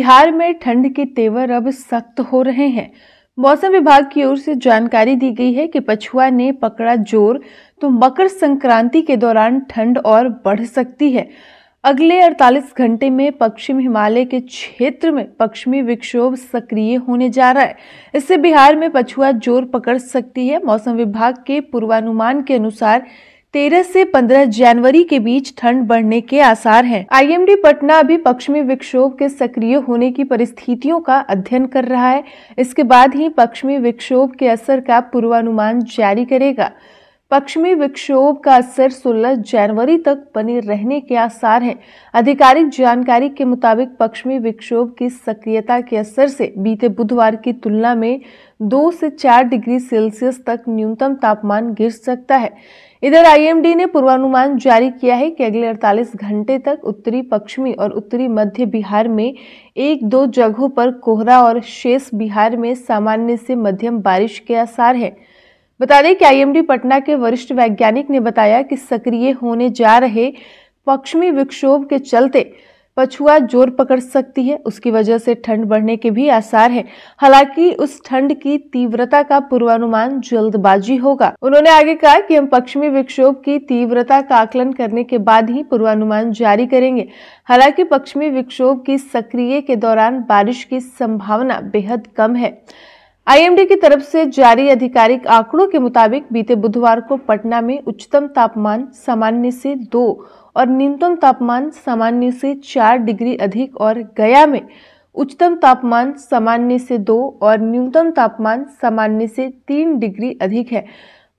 बिहार में ठंड के तेवर अब सख्त हो रहे हैं। मौसम विभाग की ओर से जानकारी दी गई है कि पछुआ ने पकड़ा जोर, तो मकर संक्रांति के दौरान ठंड और बढ़ सकती है। अगले 48 घंटे में पश्चिम हिमालय के क्षेत्र में पश्चिमी विक्षोभ सक्रिय होने जा रहा है। इससे बिहार में पछुआ जोर पकड़ सकती है। मौसम विभाग के पूर्वानुमान के अनुसार 13 से 15 जनवरी के बीच ठंड बढ़ने के आसार हैं। आईएमडी पटना अभी पश्चिमी विक्षोभ के सक्रिय होने की परिस्थितियों का अध्ययन कर रहा है। इसके बाद ही पश्चिमी विक्षोभ के असर का पूर्वानुमान जारी करेगा। पश्चिमी विक्षोभ का असर 16 जनवरी तक बने रहने के आसार हैं। आधिकारिक जानकारी के मुताबिक पश्चिमी विक्षोभ की सक्रियता के असर से बीते बुधवार की तुलना में 2 से 4 डिग्री सेल्सियस तक न्यूनतम तापमान गिर सकता है। इधर आईएमडी ने पूर्वानुमान जारी किया है कि अगले 48 घंटे तक उत्तरी पश्चिमी और उत्तरी मध्य बिहार में 1-2 जगहों पर कोहरा और शेष बिहार में सामान्य से मध्यम बारिश के आसार हैं। बता दें कि आईएमडी पटना के वरिष्ठ वैज्ञानिक ने बताया कि सक्रिय होने जा रहे पश्चिमी विक्षोभ के चलते पछुआ जोर पकड़ सकती है। उसकी वजह से ठंड बढ़ने के भी आसार हैं। हालांकि उस ठंड की तीव्रता का पूर्वानुमान जल्दबाजी होगा। उन्होंने आगे कहा कि हम पश्चिमी विक्षोभ की तीव्रता का आकलन करने के बाद ही पूर्वानुमान जारी करेंगे। हालांकि पश्चिमी विक्षोभ की सक्रिय के दौरान बारिश की संभावना बेहद कम है। आईएमडी की तरफ से जारी आधिकारिक आंकड़ों के मुताबिक बीते बुधवार को पटना में उच्चतम तापमान सामान्य से 2 और न्यूनतम तापमान सामान्य से 4 डिग्री अधिक और गया में उच्चतम तापमान सामान्य से 2 और न्यूनतम तापमान सामान्य से 3 डिग्री अधिक है।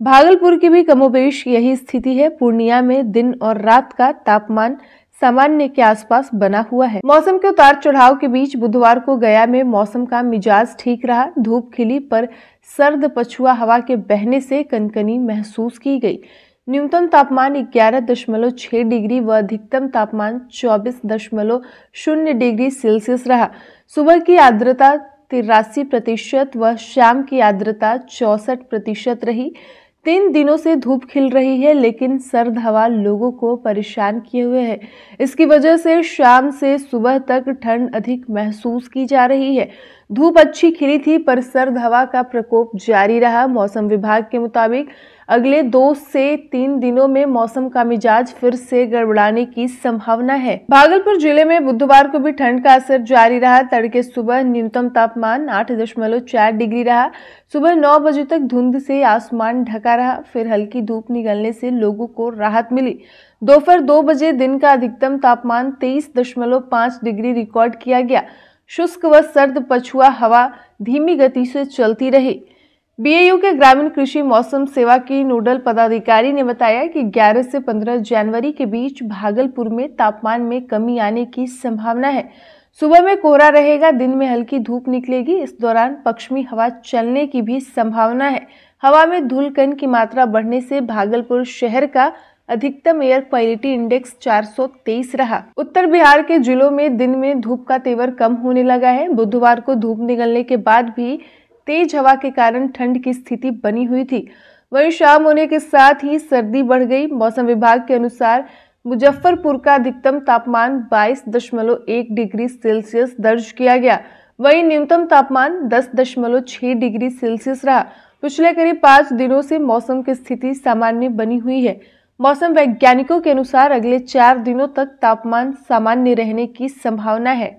भागलपुर की भी कमोबेश यही स्थिति है। पूर्णिया में दिन और रात का तापमान सामान्य के आसपास बना हुआ है। मौसम के उतार चढ़ाव के बीच बुधवार को गया में मौसम का मिजाज ठीक रहा। धूप खिली पर सर्द पछुआ हवा के बहने से कनकनी महसूस की गई। न्यूनतम तापमान 11.6 डिग्री व अधिकतम तापमान 24.0 डिग्री सेल्सियस रहा। सुबह की आर्द्रता 83% व शाम की आर्द्रता 64% रही। 3 दिनों से धूप खिल रही है, लेकिन सर्द हवा लोगों को परेशान किए हुए है। इसकी वजह से शाम से सुबह तक ठंड अधिक महसूस की जा रही है। धूप अच्छी खिली थी, पर सर्द हवा का प्रकोप जारी रहा। मौसम विभाग के मुताबिक अगले 2 से 3 दिनों में मौसम का मिजाज फिर से गड़बड़ाने की संभावना है। भागलपुर जिले में बुधवार को भी ठंड का असर जारी रहा। तड़के सुबह न्यूनतम तापमान 8.4 डिग्री रहा। सुबह 9 बजे तक धुंध से आसमान ढका रहा। फिर हल्की धूप निकलने से लोगों को राहत मिली। दोपहर 2 बजे दिन का अधिकतम तापमान 23.5 डिग्री रिकॉर्ड किया गया। शुष्क व सर्द पछुआ हवा धीमी गति से चलती रही। बीएयू के ग्रामीण कृषि मौसम सेवा की नोडल पदाधिकारी ने बताया कि 11 से 15 जनवरी के बीच भागलपुर में तापमान में कमी आने की संभावना है। सुबह में कोहरा रहेगा, दिन में हल्की धूप निकलेगी। इस दौरान पश्चिमी हवा चलने की भी संभावना है। हवा में धूलकण की मात्रा बढ़ने से भागलपुर शहर का अधिकतम एयर क्वालिटी इंडेक्स 423 रहा। उत्तर बिहार के जिलों में दिन में धूप का तेवर कम होने लगा है। बुधवार को धूप निकलने के बाद भी तेज हवा के कारण ठंड की स्थिति बनी हुई थी। वहीं शाम होने के साथ ही सर्दी बढ़ गई। मौसम विभाग के अनुसार मुजफ्फरपुर का अधिकतम तापमान 22.1 डिग्री सेल्सियस दर्ज किया गया। वहीं न्यूनतम तापमान 10.6 डिग्री सेल्सियस रहा। पिछले करीब 5 दिनों से मौसम की स्थिति सामान्य बनी हुई है। मौसम वैज्ञानिकों के अनुसार अगले 4 दिनों तक तापमान सामान्य रहने की संभावना है।